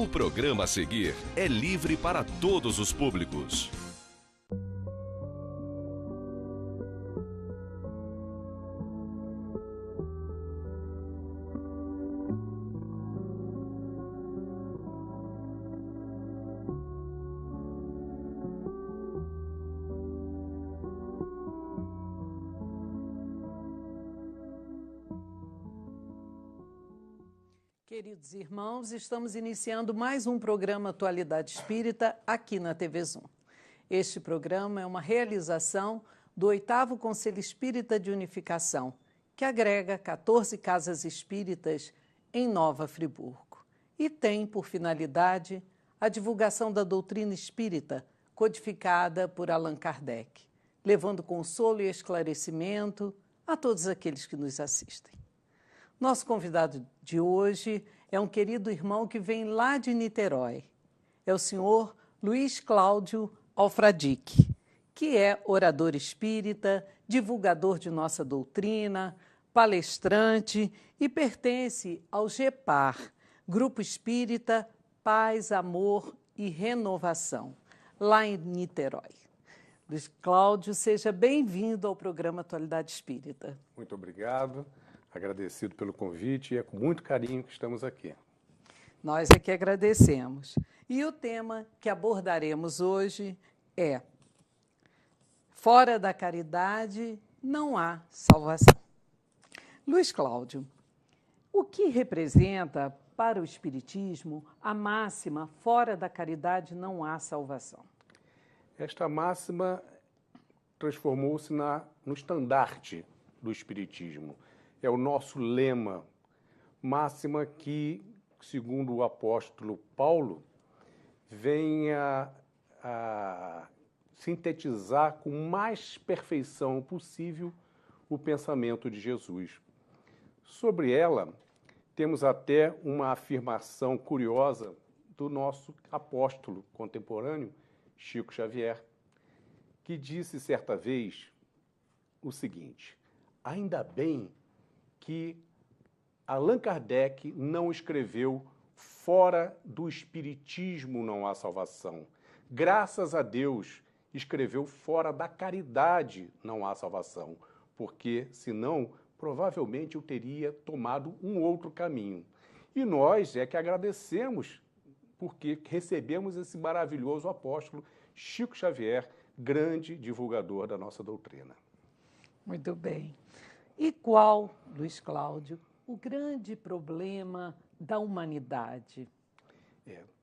O programa a seguir é livre para todos os públicos. Queridos irmãos, estamos iniciando mais um programa Atualidade Espírita aqui na TV Zoom. Este programa é uma realização do 8º Conselho Espírita de Unificação, que agrega 14 casas espíritas em Nova Friburgo e tem por finalidade a divulgação da doutrina espírita codificada por Allan Kardec, levando consolo e esclarecimento a todos aqueles que nos assistem. Nosso convidado de hoje é um querido irmão que vem lá de Niterói. É o senhor Luiz Cláudio Alfradique, que é orador espírita, divulgador de nossa doutrina, palestrante e pertence ao GEPAR, Grupo Espírita Paz, Amor e Renovação, lá em Niterói. Luiz Cláudio, seja bem-vindo ao programa Atualidade Espírita. Muito obrigado. Agradecido pelo convite e é com muito carinho que estamos aqui. Nós é que agradecemos. E o tema que abordaremos hoje é: fora da caridade não há salvação. Luiz Cláudio, o que representa para o Espiritismo a máxima fora da caridade não há salvação? Esta máxima transformou-se no estandarte do Espiritismo. É o nosso lema, máxima que, segundo o apóstolo Paulo, vem a sintetizar com mais perfeição possível o pensamento de Jesus. Sobre ela, temos até uma afirmação curiosa do nosso apóstolo contemporâneo, Chico Xavier, que disse certa vez o seguinte: ainda bem que Allan Kardec não escreveu fora do Espiritismo não há salvação. Graças a Deus, escreveu fora da caridade não há salvação, porque senão provavelmente eu teria tomado um outro caminho. E nós é que agradecemos porque recebemos esse maravilhoso apóstolo Chico Xavier, grande divulgador da nossa doutrina. Muito bem. E qual, Luiz Cláudio, o grande problema da humanidade?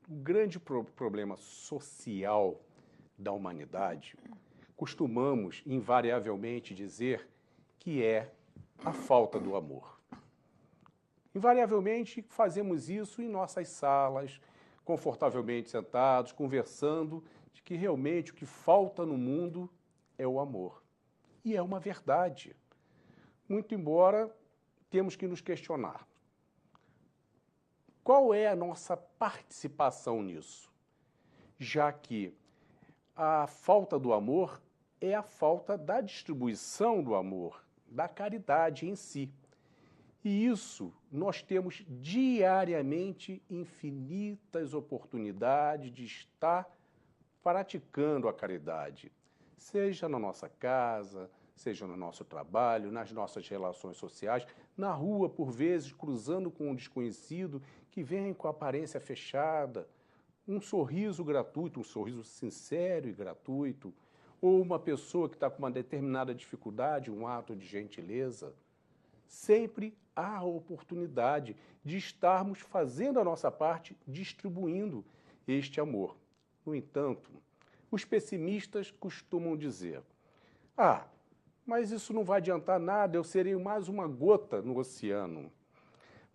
O grande problema social da humanidade, costumamos invariavelmente dizer que é a falta do amor. Invariavelmente fazemos isso em nossas salas, confortavelmente sentados, conversando, de que realmente o que falta no mundo é o amor. E é uma verdade. Muito embora temos que nos questionar. Qual é a nossa participação nisso? Já que a falta do amor é a falta da distribuição do amor, da caridade em si. E isso nós temos diariamente infinitas oportunidades de estar praticando a caridade, seja na nossa casa, seja no nosso trabalho, nas nossas relações sociais, na rua, por vezes, cruzando com um desconhecido que vem com a aparência fechada, um sorriso gratuito, um sorriso sincero e gratuito, ou uma pessoa que está com uma determinada dificuldade, um ato de gentileza. Sempre há a oportunidade de estarmos fazendo a nossa parte, distribuindo este amor. No entanto, os pessimistas costumam dizer: mas isso não vai adiantar nada, eu serei mais uma gota no oceano.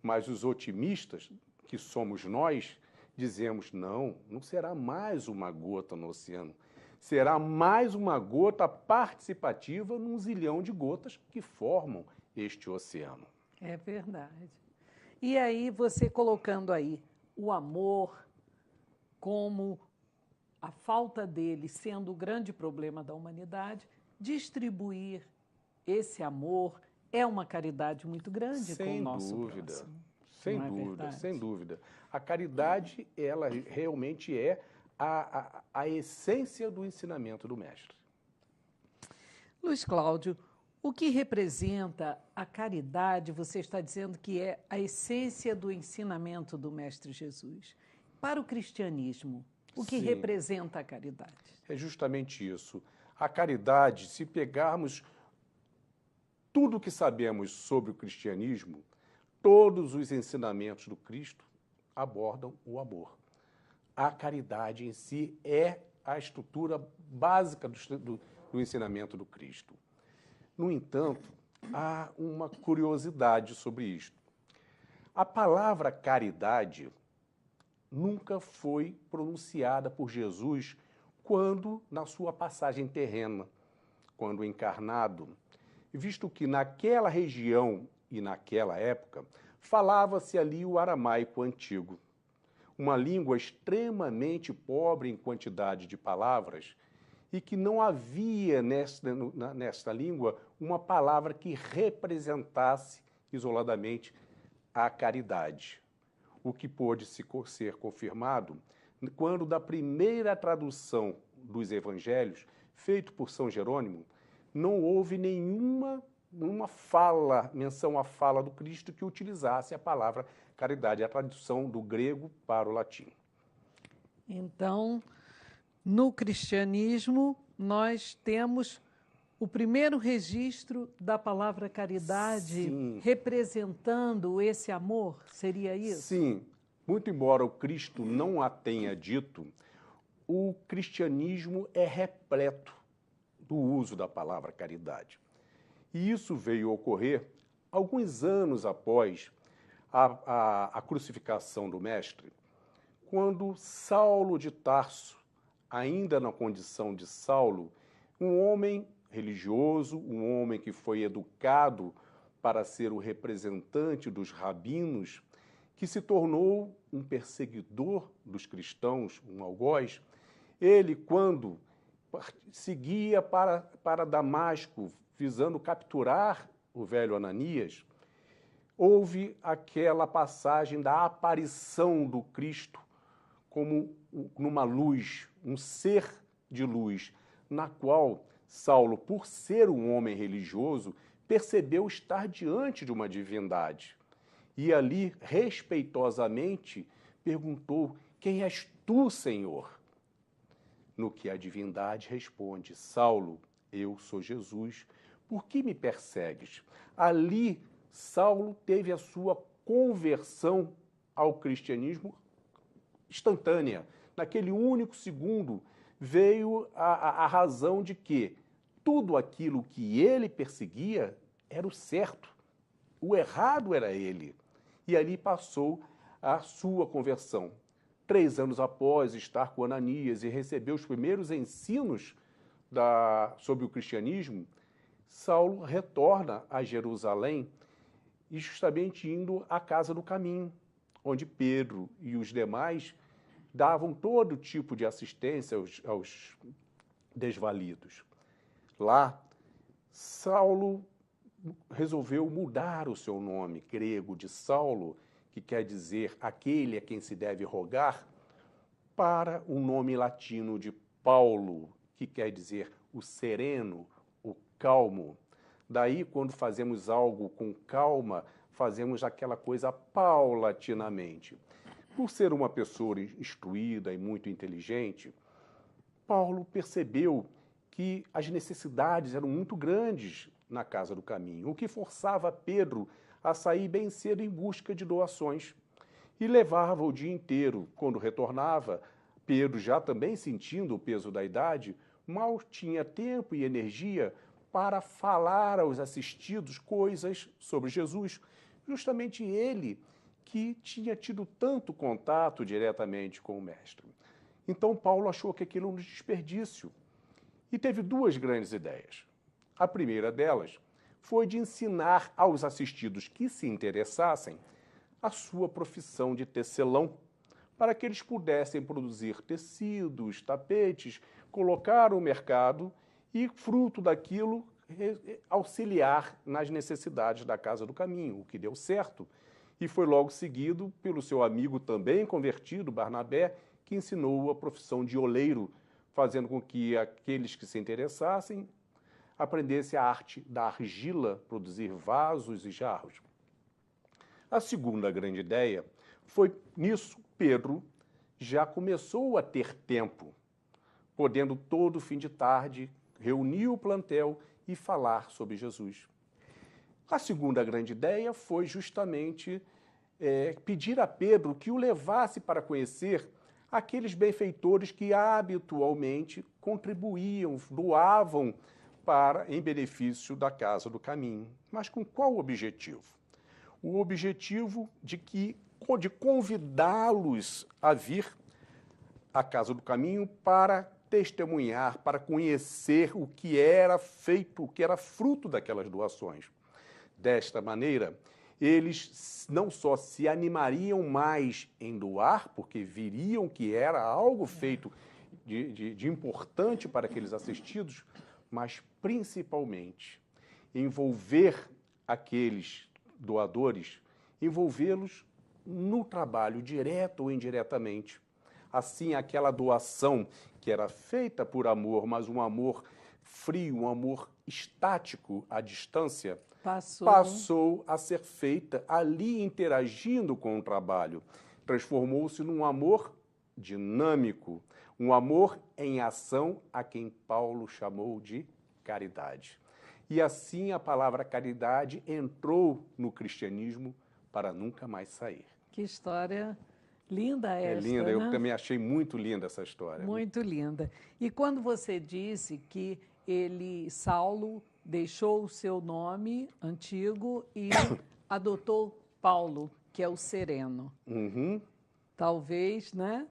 Mas os otimistas, que somos nós, dizemos: não será mais uma gota no oceano. Será mais uma gota participativa num zilhão de gotas que formam este oceano. É verdade. E aí, você colocando aí o amor como a falta dele sendo o grande problema da humanidade, distribuir esse amor é uma caridade muito grande com o nosso próximo. Sem não é dúvida, verdade? sem dúvida. A caridade, ela realmente é a essência do ensinamento do Mestre. Luiz Cláudio, o que representa a caridade? Você está dizendo que é a essência do ensinamento do Mestre Jesus. Para o cristianismo, o que Sim. representa a caridade? É justamente isso. A caridade, se pegarmos tudo o que sabemos sobre o cristianismo, todos os ensinamentos do Cristo abordam o amor. A caridade em si é a estrutura básica do ensinamento do Cristo. No entanto, há uma curiosidade sobre isto. A palavra caridade nunca foi pronunciada por Jesus quando, na sua passagem terrena, quando encarnado, visto que naquela região e naquela época falava-se ali o aramaico antigo, uma língua extremamente pobre em quantidade de palavras e que não havia nesta língua uma palavra que representasse isoladamente a caridade. O que pôde ser confirmado quando, da primeira tradução dos evangelhos, feito por São Jerônimo, não houve nenhuma menção à fala do Cristo que utilizasse a palavra caridade, a tradução do grego para o latim. Então, no cristianismo, nós temos o primeiro registro da palavra caridade. Sim. Representando esse amor, seria isso? Sim. Muito embora o Cristo não a tenha dito, o cristianismo é repleto do uso da palavra caridade. E isso veio a ocorrer alguns anos após a crucificação do Mestre, quando Saulo de Tarso, ainda na condição de Saulo, um homem religioso, um homem que foi educado para ser o representante dos rabinos, que se tornou um perseguidor dos cristãos, um algoz, ele, quando seguia para Damasco, visando capturar o velho Ananias, houve aquela passagem da aparição do Cristo como numa luz, um ser de luz, na qual Saulo, por ser um homem religioso, percebeu estar diante de uma divindade. E ali, respeitosamente, perguntou: "Quem és tu, Senhor?" No que a divindade responde: "Saulo, eu sou Jesus. Por que me persegues?" Ali, Saulo teve a sua conversão ao cristianismo instantânea. Naquele único segundo, veio a razão de que tudo aquilo que ele perseguia era o certo. O errado era ele. E ali passou a sua conversão. 3 anos após estar com Ananias e receber os primeiros ensinos sobre o cristianismo, Saulo retorna a Jerusalém e justamente indo à Casa do Caminho, onde Pedro e os demais davam todo tipo de assistência aos desvalidos. Lá, Saulo resolveu mudar o seu nome grego de Saulo, que quer dizer aquele a quem se deve rogar, para o nome latino de Paulo, que quer dizer o sereno, o calmo. Daí, quando fazemos algo com calma, fazemos aquela coisa paulatinamente. Por ser uma pessoa instruída e muito inteligente, Paulo percebeu que as necessidades eram muito grandes na Casa do Caminho, o que forçava Pedro a sair bem cedo em busca de doações. E levava o dia inteiro. Quando retornava, Pedro, já também sentindo o peso da idade, mal tinha tempo e energia para falar aos assistidos coisas sobre Jesus. Justamente ele que tinha tido tanto contato diretamente com o Mestre. Então Paulo achou que aquilo era um desperdício e teve 2 grandes ideias. A primeira delas foi de ensinar aos assistidos que se interessassem a sua profissão de tecelão, para que eles pudessem produzir tecidos, tapetes, colocar no mercado e, fruto daquilo, auxiliar nas necessidades da Casa do Caminho, o que deu certo. e foi logo seguido pelo seu amigo também convertido, Barnabé, que ensinou a profissão de oleiro, fazendo com que aqueles que se interessassem aprendessem a arte da argila, produzir vasos e jarros. A segunda grande ideia foi nisso Pedro já começou a ter tempo, podendo todo fim de tarde reunir o plantel e falar sobre Jesus. A segunda grande ideia foi justamente pedir a Pedro que o levasse para conhecer aqueles benfeitores que habitualmente contribuíam, doavam em benefício da Casa do Caminho. Mas com qual objetivo? O objetivo de convidá-los a vir à Casa do Caminho para testemunhar, para conhecer o que era feito, o que era fruto daquelas doações. Desta maneira, eles não só se animariam mais em doar, porque viriam que era algo feito de importante para aqueles assistidos, mas principalmente envolver aqueles doadores, envolvê-los no trabalho, direto ou indiretamente. Assim, aquela doação que era feita por amor, mas um amor frio, um amor estático à distância, passou a ser feita ali interagindo com o trabalho. Transformou-se num amor dinâmico, um amor em ação a quem Paulo chamou de caridade. E assim a palavra caridade entrou no cristianismo para nunca mais sair. Que história linda esta, É linda, né? eu também achei muito linda essa história. Muito linda. E quando você disse que Saulo, deixou o seu nome antigo e adotou Paulo, que é o sereno. Uhum. Talvez, né?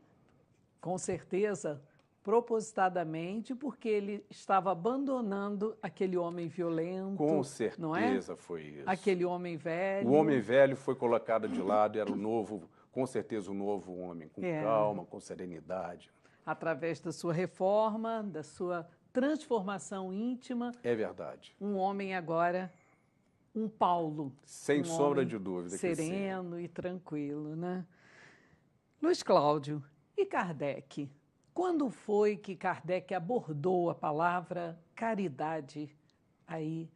Com certeza, propositadamente, porque ele estava abandonando aquele homem violento. Com certeza não é? Foi isso. Aquele homem velho. O homem velho foi colocado de lado, era o novo, com certeza o novo homem, com calma, com serenidade. Através da sua reforma, da sua transformação íntima. É verdade. Um homem agora, um Paulo. Sem sombra de dúvida. Sereno e tranquilo, né? Luiz Cláudio, e Kardec? Quando foi que Kardec abordou a palavra caridade aí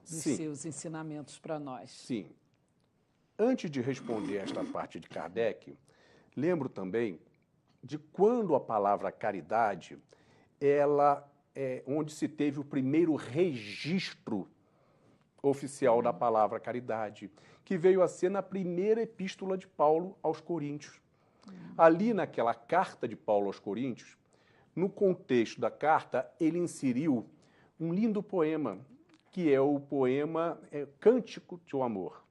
nos seus ensinamentos para nós? Sim. Antes de responder esta parte de Kardec, lembro também de quando a palavra caridade, ela é onde se teve o primeiro registro oficial da palavra caridade, que veio a ser na primeira epístola de Paulo aos Coríntios. Ali naquela carta de Paulo aos Coríntios, no contexto da carta, ele inseriu um lindo poema, que é o poema Cântico de Amor,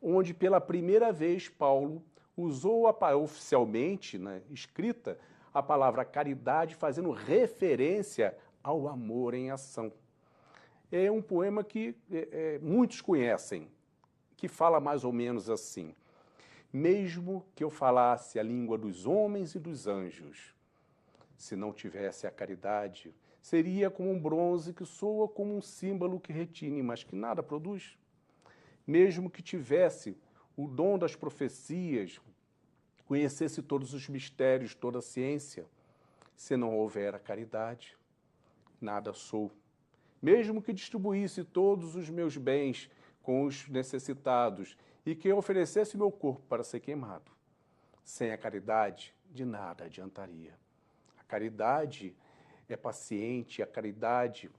onde pela primeira vez Paulo usou oficialmente, né, escrita, a palavra caridade, fazendo referência ao amor em ação. É um poema que muitos conhecem, que fala mais ou menos assim: mesmo que eu falasse a língua dos homens e dos anjos, se não tivesse a caridade, seria como um bronze que soa como um símbolo que retine, mas que nada produz. Mesmo que tivesse o dom das profecias, conhecesse todos os mistérios, toda a ciência, se não houver a caridade, nada sou. Mesmo que distribuísse todos os meus bens com os necessitados e que oferecesse meu corpo para ser queimado, sem a caridade, de nada adiantaria. A caridade é paciente, a caridade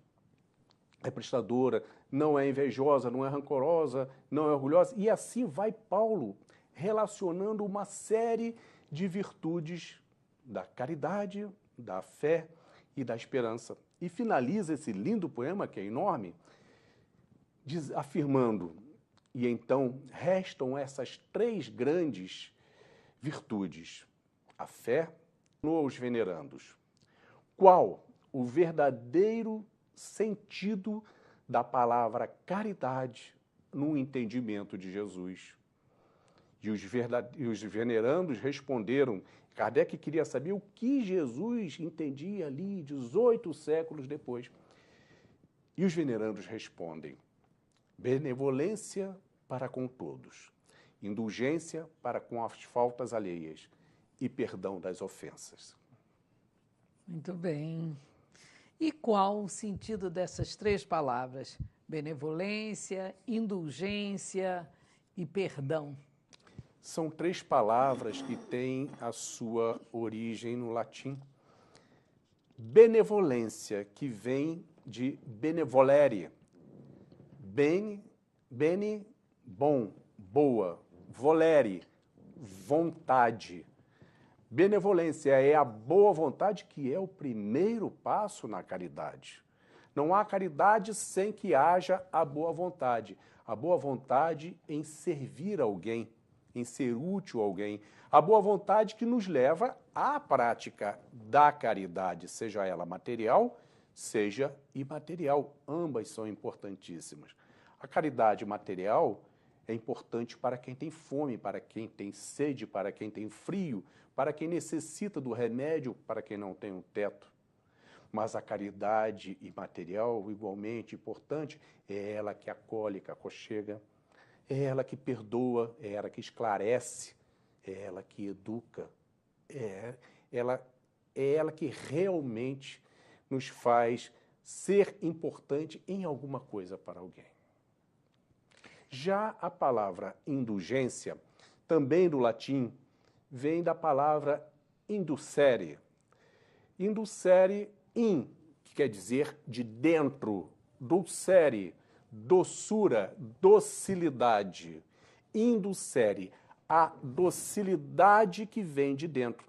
é prestadora, não é invejosa, não é rancorosa, não é orgulhosa. E assim vai Paulo, relacionando uma série de virtudes da caridade, da fé e da esperança. E finaliza esse lindo poema, que é enorme, afirmando: e então restam essas três grandes virtudes: a fé nos venerandos. Qual o verdadeiro sentido da palavra caridade no entendimento de Jesus? E os venerandos responderam. Kardec queria saber o que Jesus entendia ali 18 séculos depois. E os venerandos respondem: benevolência para com todos, indulgência para com as faltas alheias e perdão das ofensas. Muito bem. E qual o sentido dessas três palavras? Benevolência, indulgência e perdão. São três palavras que têm a sua origem no latim. Benevolência, que vem de benevolere. Bene, bom, boa. Volere, vontade. Benevolência é a boa vontade, que é o primeiro passo na caridade. Não há caridade sem que haja a boa vontade. A boa vontade em servir alguém, em ser útil a alguém. A boa vontade que nos leva à prática da caridade, seja ela material, seja imaterial. Ambas são importantíssimas. A caridade material é importante para quem tem fome, para quem tem sede, para quem tem frio, para quem necessita do remédio, para quem não tem um teto. Mas a caridade imaterial, igualmente importante, é ela que acolhe, que aconchega, é ela que perdoa, é ela que esclarece, é ela que educa, é ela que realmente nos faz ser importante em alguma coisa para alguém. Já a palavra indulgência, também do latim, vem da palavra inducere. Inducere que quer dizer de dentro, dulcere, doçura, docilidade. Inducere, a docilidade que vem de dentro.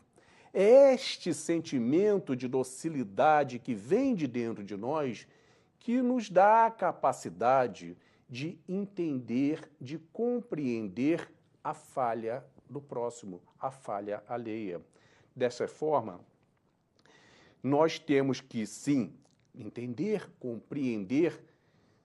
É este sentimento de docilidade que vem de dentro de nós que nos dá a capacidade de entender, de compreender a falha do próximo, a falha alheia. Dessa forma, nós temos que, sim, entender, compreender,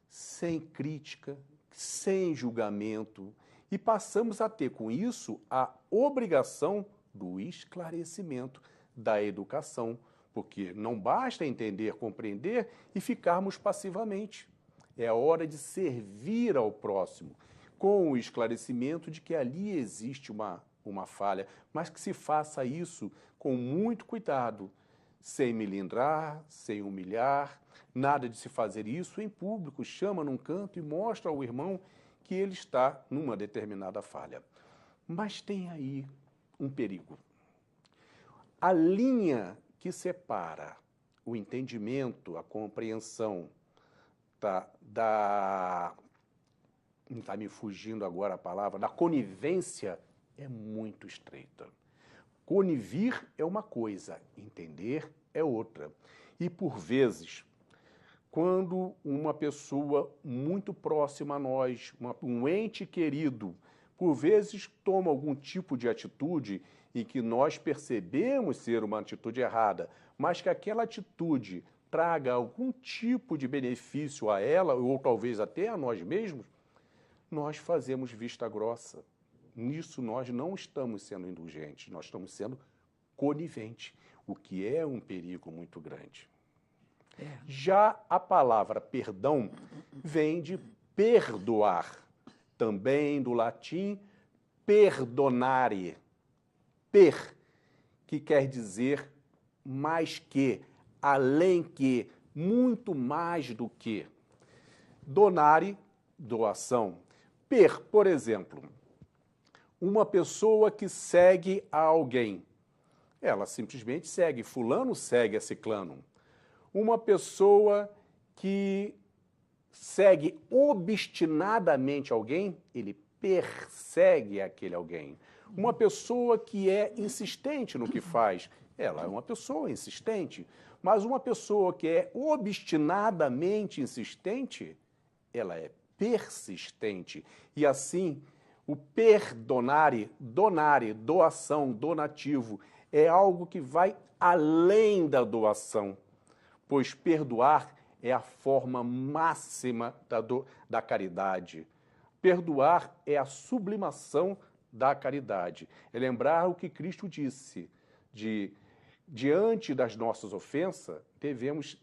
sem crítica, sem julgamento, e passamos a ter com isso a obrigação do esclarecimento, da educação, porque não basta entender, compreender e ficarmos passivamente. É hora de servir ao próximo, com o esclarecimento de que ali existe uma falha, mas que se faça isso com muito cuidado, sem melindrar, sem humilhar, nada de se fazer isso em público, chama num canto e mostra ao irmão que ele está numa determinada falha. Mas tem aí um perigo. A linha que separa o entendimento, a compreensão, não está me fugindo agora a palavra, da conivência, é muito estreita. Conivir é uma coisa, entender é outra. E, por vezes, quando uma pessoa muito próxima a nós, um ente querido, por vezes toma algum tipo de atitude em que nós percebemos ser uma atitude errada, mas que aquela atitude traga algum tipo de benefício a ela, ou talvez até a nós mesmos, nós fazemos vista grossa. Nisso nós não estamos sendo indulgentes, nós estamos sendo coniventes, o que é um perigo muito grande. Já a palavra perdão vem de perdoar, também do latim perdonare, que quer dizer mais que, além que, muito mais do que. Donare, doação. Por exemplo, uma pessoa que segue a alguém, ela simplesmente segue, fulano segue a ciclano. Uma pessoa que segue obstinadamente alguém, ele persegue aquele alguém. Uma pessoa que é insistente no que faz, ela é uma pessoa insistente. Mas uma pessoa que é obstinadamente insistente, ela é persistente. E assim, o perdonare, donare, doação, donativo, é algo que vai além da doação, pois perdoar é a forma máxima da caridade. Perdoar é a sublimação da caridade. É lembrar o que Cristo disse, diante das nossas ofensas, devemos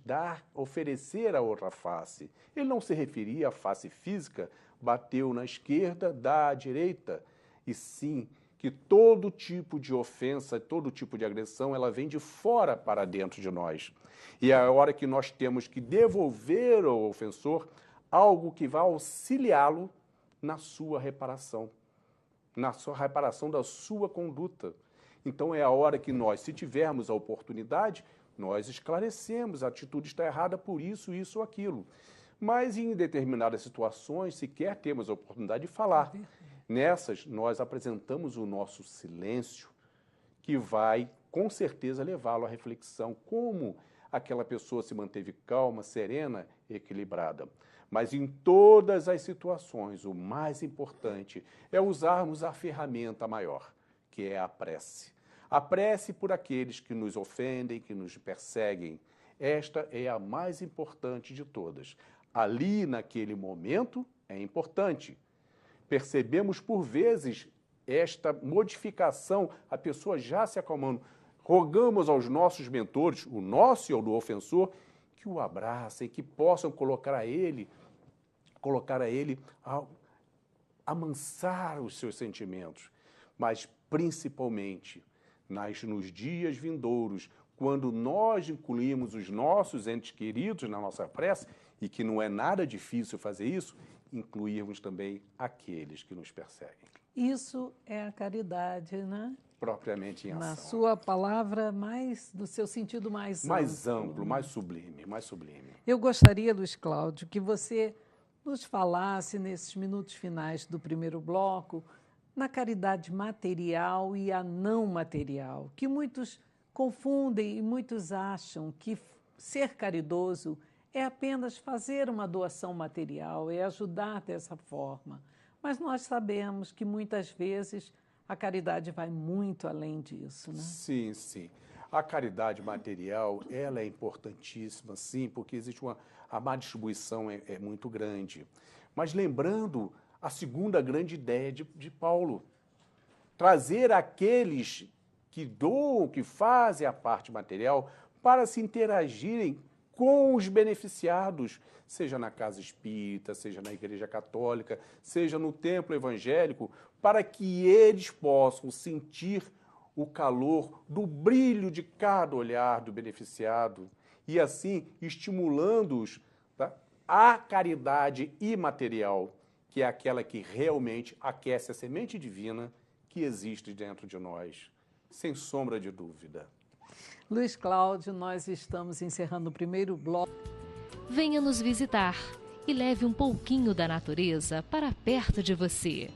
oferecer a outra face. Ele não se referia à face física, bateu na esquerda, dá à direita. e sim que todo tipo de ofensa, todo tipo de agressão, ela vem de fora para dentro de nós. E é a hora que nós temos que devolver ao ofensor algo que vai auxiliá-lo na sua reparação da sua conduta. Então é a hora que nós, se tivermos a oportunidade, nós esclarecemos, a atitude está errada por isso, isso ou aquilo. Mas em determinadas situações, sequer temos a oportunidade de falar. Nessas, nós apresentamos o nosso silêncio, que vai, com certeza, levá-lo à reflexão, como aquela pessoa se manteve calma, serena, equilibrada. Mas em todas as situações, o mais importante é usarmos a ferramenta maior, que é a prece. A prece por aqueles que nos ofendem, que nos perseguem. Esta é a mais importante de todas. Ali, naquele momento, é importante. Percebemos, por vezes, esta modificação, a pessoa já se acalmando. Rogamos aos nossos mentores, o nosso e o do ofensor, que o abracem, que possam colocar a ele a amansar os seus sentimentos. Mas, principalmente, nos dias vindouros, quando nós incluímos os nossos entes queridos na nossa prece, e que não é nada difícil fazer isso, incluirmos também aqueles que nos perseguem. Isso é a caridade, né? Propriamente em ação. Na sua palavra, do seu sentido mais amplo. Mais amplo, mais sublime, mais sublime. Eu gostaria, Luiz Cláudio, que você nos falasse, nesses minutos finais do primeiro bloco, na caridade material e a não material, que muitos confundem e muitos acham que ser caridoso é apenas fazer uma doação material, é ajudar dessa forma. Mas nós sabemos que muitas vezes a caridade vai muito além disso, né? Sim, sim. A caridade material, ela é importantíssima, sim, porque existe a má distribuição é muito grande. Mas lembrando a segunda grande ideia de Paulo, trazer aqueles que doam, que fazem a parte material, para se interagirem com os beneficiados, seja na casa espírita, seja na igreja católica, seja no templo evangélico, para que eles possam sentir o calor do brilho de cada olhar do beneficiado e assim estimulando-os, tá, à caridade imaterial, que é aquela que realmente aquece a semente divina que existe dentro de nós, sem sombra de dúvida. Luiz Cláudio, nós estamos encerrando o primeiro bloco. Venha nos visitar e leve um pouquinho da natureza para perto de você.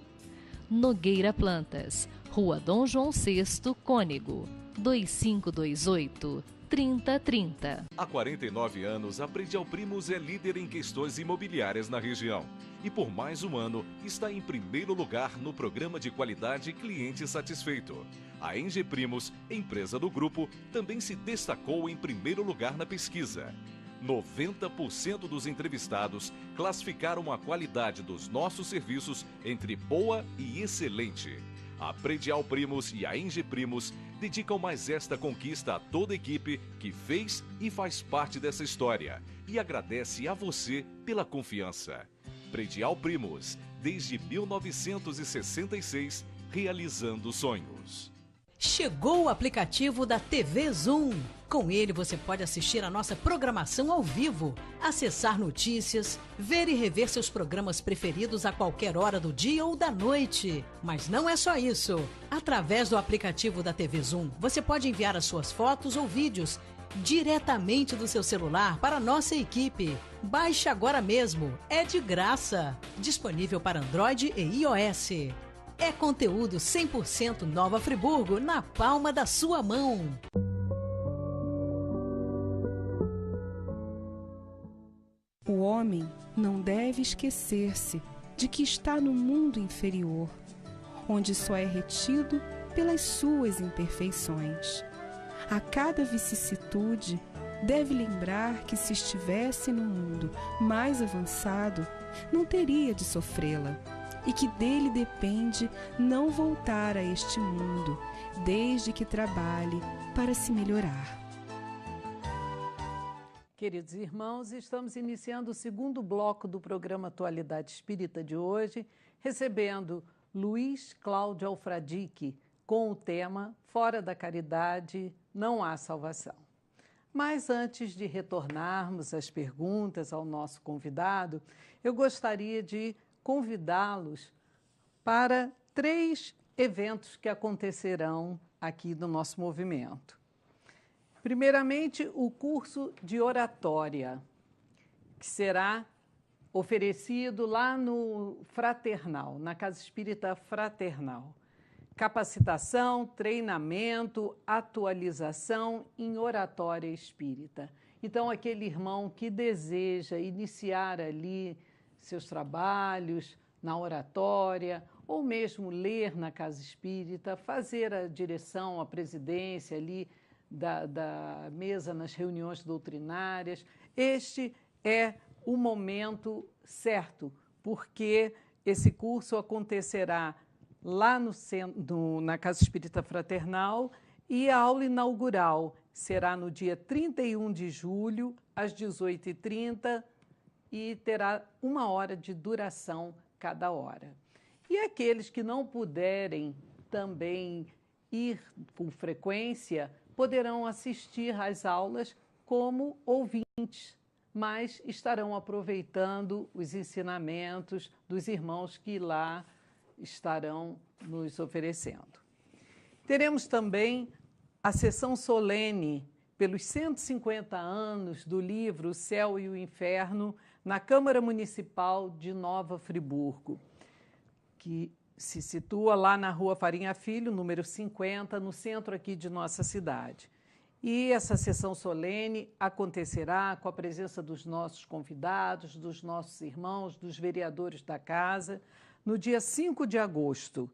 Nogueira Plantas, Rua Dom João VI, Cônego, 2528-3030. Há 49 anos, a Predial Primos é líder em questões imobiliárias na região. E por mais um ano, está em primeiro lugar no programa de qualidade Cliente Satisfeito. A Enge Primos, empresa do grupo, também se destacou em primeiro lugar na pesquisa. 90% dos entrevistados classificaram a qualidade dos nossos serviços entre boa e excelente. A Predial Primos e a Enge Primos dedicam mais esta conquista a toda a equipe que fez e faz parte dessa história e agradece a você pela confiança. Predial Primos, desde 1966, realizando sonhos. Chegou o aplicativo da TV Zoom. Com ele você pode assistir a nossa programação ao vivo, acessar notícias, ver e rever seus programas preferidos a qualquer hora do dia ou da noite. Mas não é só isso. Através do aplicativo da TV Zoom, você pode enviar as suas fotos ou vídeos diretamente do seu celular para a nossa equipe. Baixe agora mesmo, é de graça. Disponível para Android e iOS. É conteúdo 100% Nova Friburgo na palma da sua mão. O homem não deve esquecer-se de que está no mundo inferior, onde só é retido pelas suas imperfeições. A cada vicissitude, deve lembrar que se estivesse no mundo mais avançado, não teria de sofrê-la. E que dele depende não voltar a este mundo, desde que trabalhe para se melhorar. Queridos irmãos, estamos iniciando o segundo bloco do programa Atualidade Espírita de hoje, recebendo Luiz Cláudio Alfradique, com o tema Fora da Caridade não há salvação. Mas antes de retornarmos às perguntas ao nosso convidado, eu gostaria de convidá-los para 3 eventos que acontecerão aqui no nosso movimento. Primeiramente, o curso de oratória, que será oferecido lá no Fraternal, na Casa Espírita Fraternal. Capacitação, treinamento, atualização em oratória espírita. Então, aquele irmão que deseja iniciar ali seus trabalhos na oratória, ou mesmo ler na Casa Espírita, fazer a direção, a presidência ali da mesa nas reuniões doutrinárias, este é o momento certo, porque esse curso acontecerá lá na Casa Espírita Fraternal e a aula inaugural será no dia 31 de julho, às 18h30, e terá 1 hora de duração cada hora. E aqueles que não puderem também ir com frequência, poderão assistir às aulas como ouvintes, mas estarão aproveitando os ensinamentos dos irmãos que lá estarão nos oferecendo. Teremos também a sessão solene pelos 150 anos do livro O Céu e o Inferno na Câmara Municipal de Nova Friburgo, que se situa lá na Rua Farinha Filho, número 50, no centro aqui de nossa cidade. E essa sessão solene acontecerá com a presença dos nossos convidados, dos nossos irmãos, dos vereadores da casa, no dia 5 de agosto,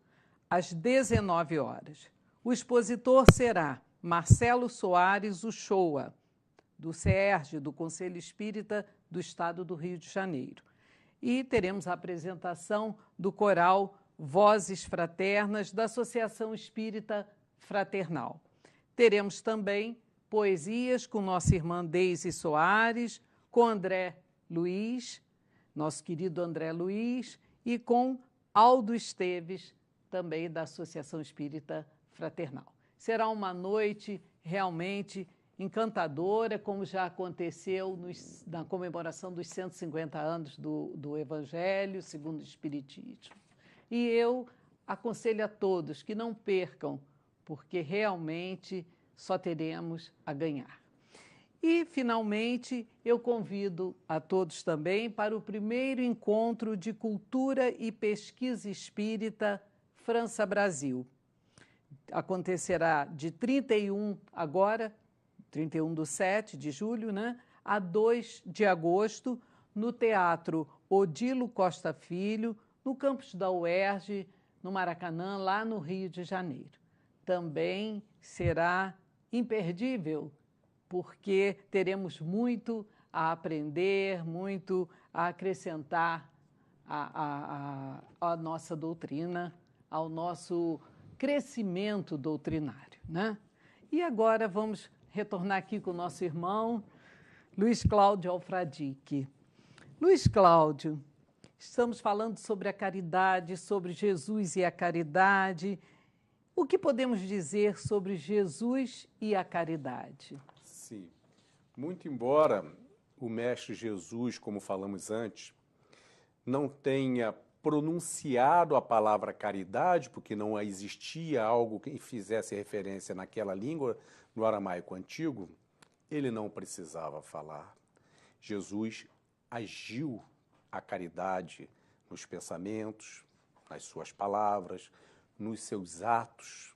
às 19 horas. O expositor será Marcelo Soares Uchoa, do CERJ, do Conselho Espírita do Estado do Rio de Janeiro. E teremos a apresentação do coral Vozes Fraternas da Associação Espírita Fraternal. Teremos também poesias com nossa irmã Deise Soares, com André Luiz, nosso querido André Luiz, e com Aldo Esteves, também da Associação Espírita Fraternal. Será uma noite realmente encantadora, como já aconteceu na comemoração dos 150 anos do Evangelho segundo o Espiritismo. E eu aconselho a todos que não percam, porque realmente só teremos a ganhar. E, finalmente, eu convido a todos também para o primeiro encontro de Cultura e Pesquisa Espírita França-Brasil. Acontecerá de 31 de 7 de julho, né, a 2 de agosto, no Teatro Odilo Costa Filho, no campus da UERJ, no Maracanã, lá no Rio de Janeiro. Também será imperdível, porque teremos muito a aprender, muito a acrescentar à nossa doutrina, ao nosso crescimento doutrinário, né? E agora vamos retornar aqui com o nosso irmão Luiz Cláudio Alfradique. Luiz Cláudio, estamos falando sobre a caridade, sobre Jesus e a caridade. O que podemos dizer sobre Jesus e a caridade? Sim. Muito embora o Mestre Jesus, como falamos antes, não tenha pronunciado a palavra caridade, porque não existia algo que fizesse referência naquela língua, no aramaico antigo, ele não precisava falar. Jesus agiu a caridade nos pensamentos, nas suas palavras, nos seus atos,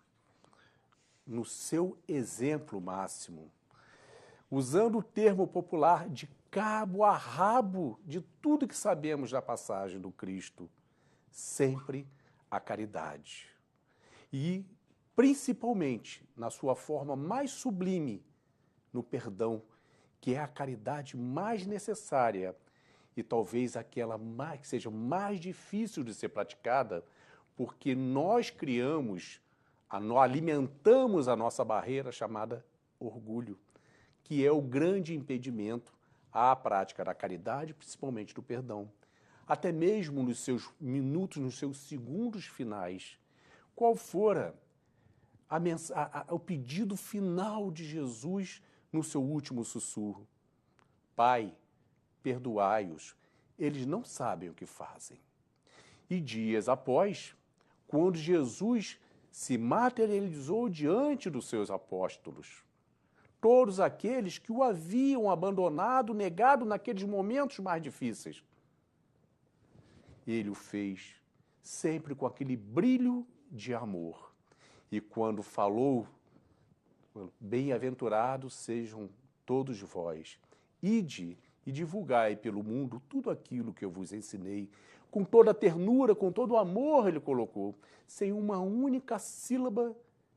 no seu exemplo máximo, usando o termo popular de cabo a rabo de tudo que sabemos da passagem do Cristo, sempre a caridade. E, principalmente, na sua forma mais sublime, no perdão, que é a caridade mais necessária e talvez aquela que seja mais difícil de ser praticada, porque nós alimentamos a nossa barreira chamada orgulho, que é o grande impedimento à prática da caridade, principalmente do perdão. até mesmo nos seus minutos, nos seus segundos finais, qual fora o pedido final de Jesus no seu último sussurro? Pai, perdoai-os, eles não sabem o que fazem. E dias após, quando Jesus se materializou diante dos seus apóstolos, todos aqueles que o haviam abandonado, negado naqueles momentos mais difíceis, ele o fez sempre com aquele brilho de amor. E quando falou, bem-aventurados sejam todos vós, ide e divulgai pelo mundo tudo aquilo que eu vos ensinei, com toda a ternura, com todo o amor ele colocou, sem uma única sílaba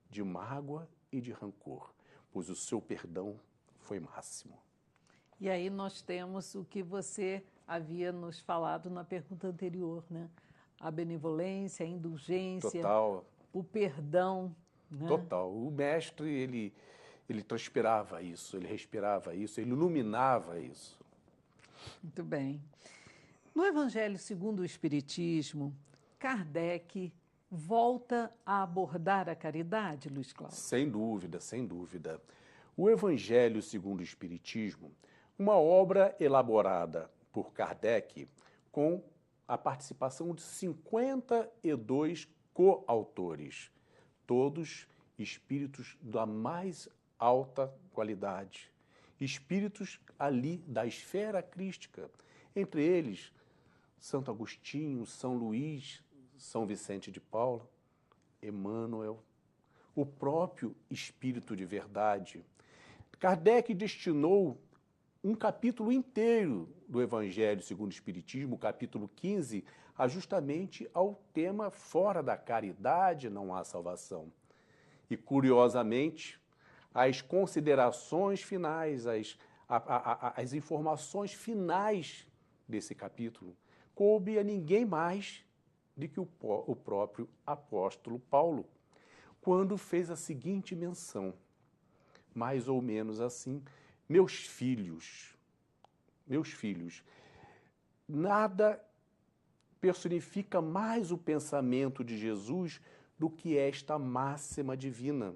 de mágoa e de rancor, pois o seu perdão foi máximo. E aí nós temos o que você havia nos falado na pergunta anterior, né? A benevolência, a indulgência, Total. O perdão. Né? Total. O mestre, ele transpirava isso, ele respirava isso, ele iluminava isso. Muito bem. No Evangelho segundo o Espiritismo, Kardec volta a abordar a caridade, Luiz Cláudio? Sem dúvida, sem dúvida. O Evangelho segundo o Espiritismo, uma obra elaborada por Kardec com a participação de 52 coautores, todos espíritos da mais alta qualidade, espíritos ali da esfera crística, entre eles Santo Agostinho, São Luís, São Vicente de Paula, Emmanuel, o próprio Espírito de Verdade. Kardec destinou um capítulo inteiro do Evangelho segundo o Espiritismo, o capítulo 15, justamente ao tema fora da caridade não há salvação. E, curiosamente, as considerações finais, as informações finais desse capítulo, coube a ninguém mais do que o próprio apóstolo Paulo, quando fez a seguinte menção, mais ou menos assim: meus filhos, nada personifica mais o pensamento de Jesus do que esta máxima divina,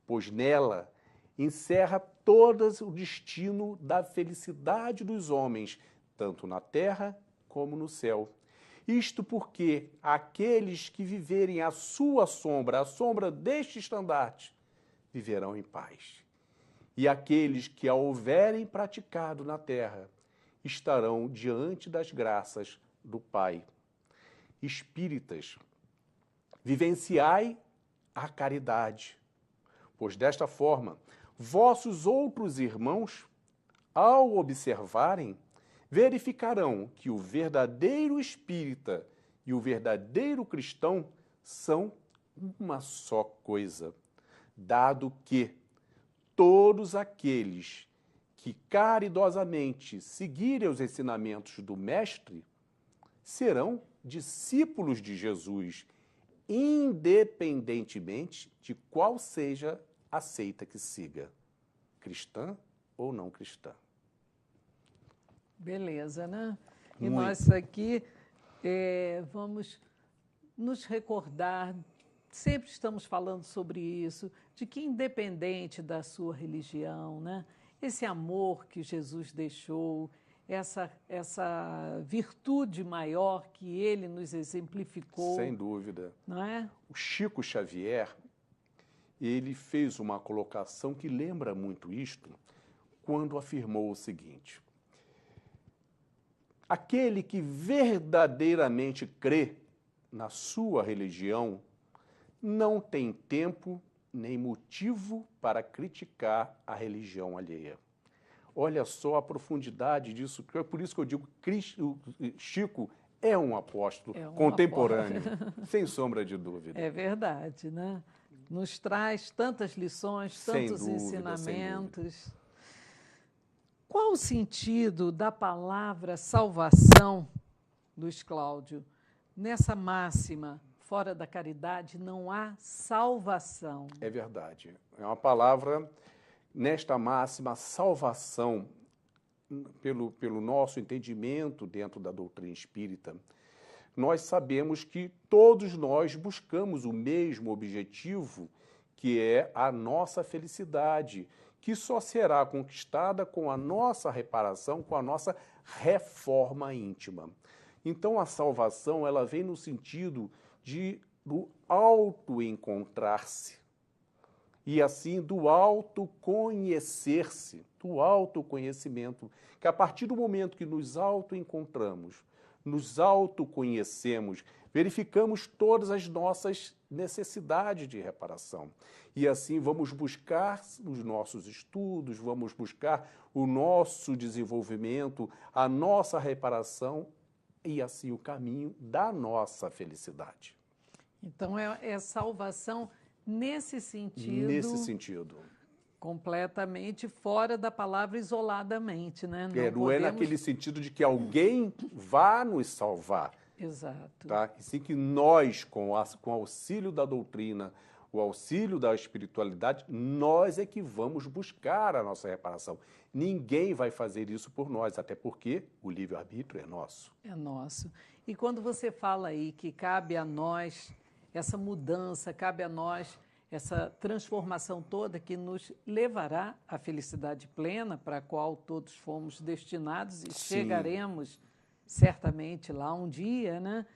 pois nela encerra todo o destino da felicidade dos homens, tanto na terra como no céu. Isto porque aqueles que viverem à sua sombra, à sombra deste estandarte, viverão em paz. E aqueles que a houverem praticado na terra estarão diante das graças do Pai. Espíritas, vivenciai a caridade, pois desta forma, vossos outros irmãos, ao observarem, verificarão que o verdadeiro espírita e o verdadeiro cristão são uma só coisa, dado que todos aqueles que caridosamente seguirem os ensinamentos do Mestre serão discípulos de Jesus, independentemente de qual seja a seita que siga, cristã ou não cristã. Beleza, né? E Muito. nós aqui vamos nos recordar, sempre estamos falando sobre isso, de que independente da sua religião, né? Esse amor que Jesus deixou, essa virtude maior que ele nos exemplificou. Sem dúvida. Não é? O Chico Xavier, ele fez uma colocação que lembra muito isto, quando afirmou o seguinte: aquele que verdadeiramente crê na sua religião não tem tempo nem motivo para criticar a religião alheia. Olha só a profundidade disso, é por isso que eu digo que Chico é um apóstolo contemporâneo, sem sombra de dúvida. É verdade, né? Nos traz tantas lições, tantos ensinamentos. Qual o sentido da palavra salvação, Luiz Cláudio, nessa máxima? Fora da caridade não há salvação. É verdade. É uma palavra, nesta máxima, salvação, pelo nosso entendimento dentro da doutrina espírita, nós sabemos que todos nós buscamos o mesmo objetivo, que é a nossa felicidade, que só será conquistada com a nossa reparação, com a nossa reforma íntima. Então a salvação, ela vem no sentido do auto-encontrar-se e assim do autoconhecer-se, do autoconhecimento, que a partir do momento que nos auto-encontramos, nos autoconhecemos, verificamos todas as nossas necessidades de reparação. E assim vamos buscar os nossos estudos, vamos buscar o nosso desenvolvimento, a nossa reparação e assim o caminho da nossa felicidade. Então é salvação nesse sentido. Nesse sentido. Completamente fora da palavra isoladamente, né? Não é naquele sentido de que alguém vá nos salvar. Exato. Tá? E sim que nós, com o auxílio da doutrina, o auxílio da espiritualidade, nós é que vamos buscar a nossa reparação. Ninguém vai fazer isso por nós, até porque o livre-arbítrio é nosso. É nosso. E quando você fala aí que cabe a nós essa mudança, cabe a nós essa transformação toda que nos levará à felicidade plena, para a qual todos fomos destinados e chegaremos certamente lá um dia, né?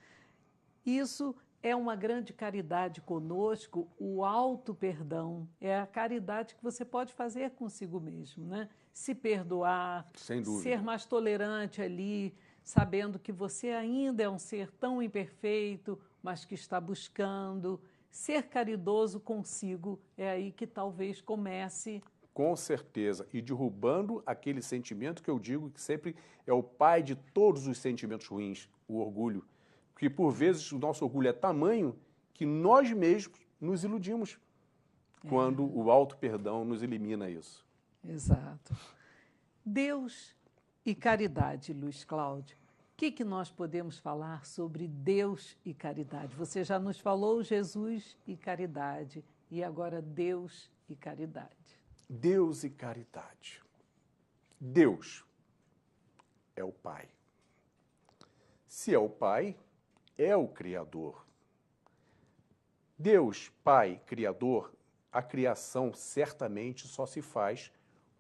Isso é uma grande caridade conosco, o auto-perdão. É a caridade que você pode fazer consigo mesmo, né? Se perdoar, sem dúvida, ser mais tolerante ali, sabendo que você ainda é um ser tão imperfeito, mas que está buscando. Ser caridoso consigo, é aí que talvez comece. Com certeza. E derrubando aquele sentimento que eu digo que sempre é o pai de todos os sentimentos ruins, o orgulho. Porque, por vezes, o nosso orgulho é tamanho que nós mesmos nos iludimos quando o auto-perdão nos elimina isso. Exato. Deus e caridade, Luiz Cláudio. O que nós podemos falar sobre Deus e caridade? Você já nos falou Jesus e caridade, e agora Deus e caridade. Deus e caridade. Deus é o Pai. Se é o Pai, é o Criador. Deus, Pai, Criador, a criação certamente só se faz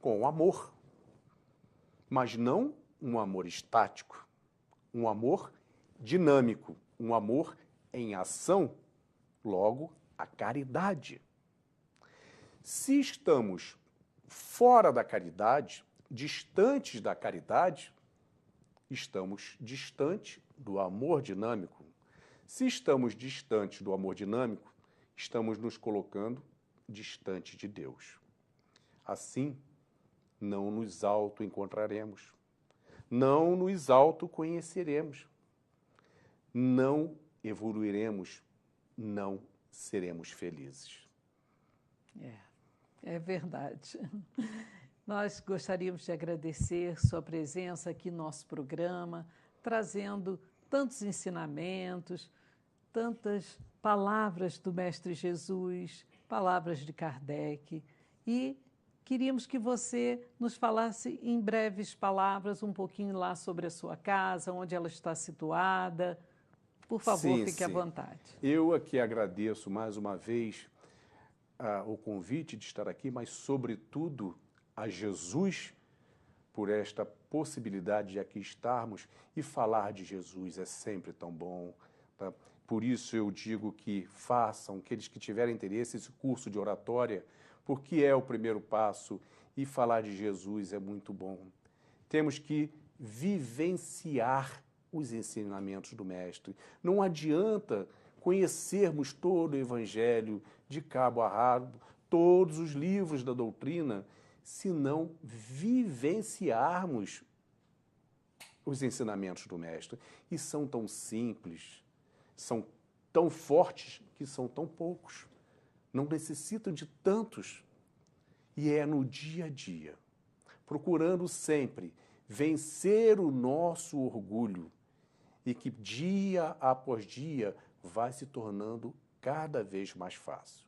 com amor, mas não um amor estático. Um amor dinâmico, um amor em ação, logo, a caridade. Se estamos fora da caridade, distantes da caridade, estamos distantes do amor dinâmico. Se estamos distantes do amor dinâmico, estamos nos colocando distante de Deus. Assim, não nos auto-encontraremos. Não nos autoconheceremos, não evoluiremos, não seremos felizes. É verdade. Nós gostaríamos de agradecer sua presença aqui no nosso programa, trazendo tantos ensinamentos, tantas palavras do Mestre Jesus, palavras de Kardec, e queríamos que você nos falasse em breves palavras um pouquinho lá sobre a sua casa, onde ela está situada. Por favor, fique à vontade. Eu aqui agradeço mais uma vez o convite de estar aqui, mas, sobretudo, a Jesus por esta possibilidade de aqui estarmos e falar de Jesus é sempre tão bom. Tá? Por isso eu digo que façam, aqueles que tiverem interesse, esse curso de oratória, porque é o primeiro passo e falar de Jesus é muito bom. Temos que vivenciar os ensinamentos do Mestre. Não adianta conhecermos todo o Evangelho de cabo a rabo, todos os livros da doutrina, se não vivenciarmos os ensinamentos do Mestre. E são tão simples, são tão fortes que são tão poucos. Não necessitam de tantos. E é no dia a dia, procurando sempre vencer o nosso orgulho e que dia após dia vai se tornando cada vez mais fácil.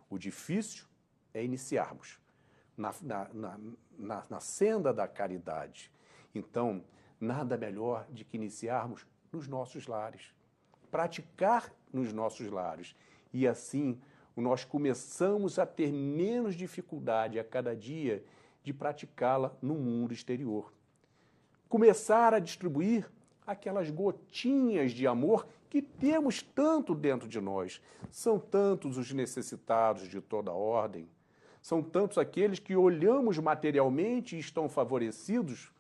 O difícil é iniciarmos na senda da caridade, Então, nada melhor de que iniciarmos nos nossos lares, praticar nos nossos lares. E assim, nós começamos a ter menos dificuldade a cada dia de praticá-la no mundo exterior. Começar a distribuir aquelas gotinhas de amor que temos tanto dentro de nós. São tantos os necessitados de toda ordem, são tantos aqueles que olhamos materialmente e estão favorecidos,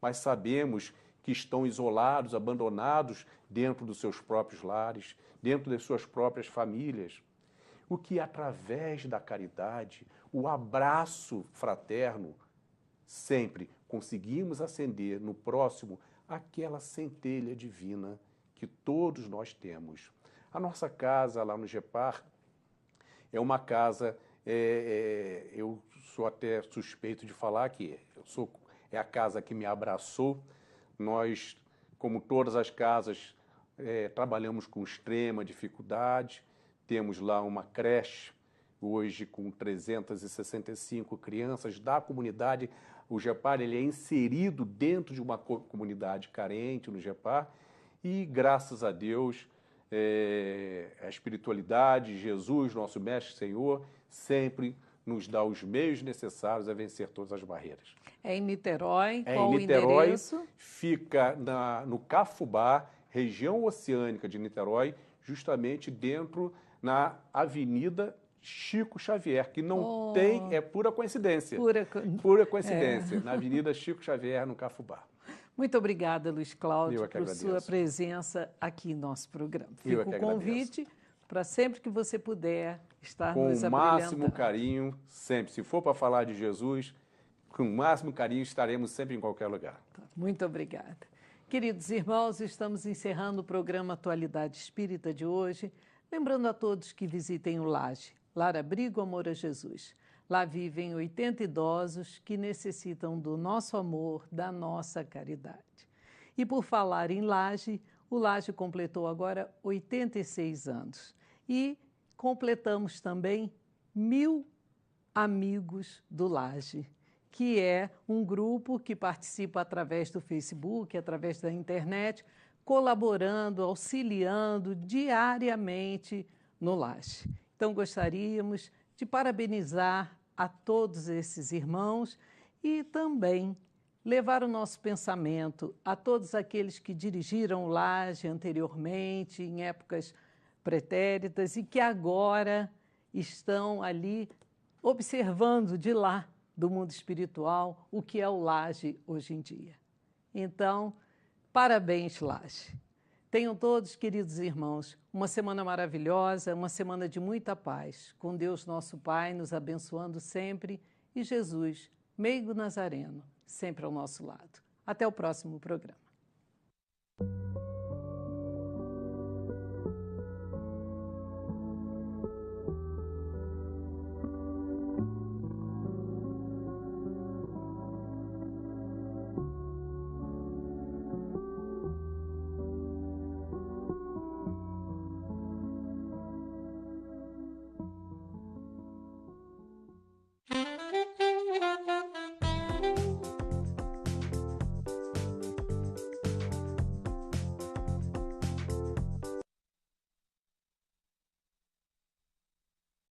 mas sabemos que estão isolados, abandonados dentro dos seus próprios lares, dentro das suas próprias famílias. O que, através da caridade, o abraço fraterno, sempre conseguimos acender no próximo aquela centelha divina que todos nós temos. A nossa casa lá no GEPAR é uma casa, eu sou até suspeito de falar que é a casa que me abraçou. Nós, como todas as casas, trabalhamos com extrema dificuldade. Temos lá uma creche, hoje com 365 crianças da comunidade. O GEPAR ele é inserido dentro de uma comunidade carente no GEPAR e, graças a Deus, a espiritualidade, Jesus, nosso Mestre Senhor, sempre nos dá os meios necessários a vencer todas as barreiras. É em Niterói, qual o endereço? Fica no Cafubá, região oceânica de Niterói, justamente dentro na Avenida Chico Xavier, que não tem, é pura coincidência. Pura coincidência, na Avenida Chico Xavier, no Cafubá. Muito obrigada, Luiz Cláudio, por agradeço. sua presença aqui em nosso programa. Eu Fica o convite para sempre que você puder estar com nos o abrilhantando. máximo carinho, sempre. Se for para falar de Jesus, com o máximo carinho estaremos sempre em qualquer lugar. Muito obrigada. Queridos irmãos, estamos encerrando o programa Atualidade Espírita de hoje, lembrando a todos que visitem o Laje, Lar Abrigo Amor a Jesus. Lá vivem 80 idosos que necessitam do nosso amor, da nossa caridade. E por falar em Laje, o Laje completou agora 86 anos. E completamos também 1000 amigos do Laje, que é um grupo que participa através do Facebook, através da internet, colaborando, auxiliando diariamente no Laje. Então, gostaríamos de parabenizar a todos esses irmãos e também levar o nosso pensamento a todos aqueles que dirigiram o Laje anteriormente, em épocas pretéritas, e que agora estão ali observando de lá, do mundo espiritual, o que é o Laje hoje em dia. Então, parabéns, Laje. Tenham todos, queridos irmãos, uma semana maravilhosa, uma semana de muita paz, com Deus nosso Pai nos abençoando sempre e Jesus, meigo nazareno, sempre ao nosso lado. Até o próximo programa.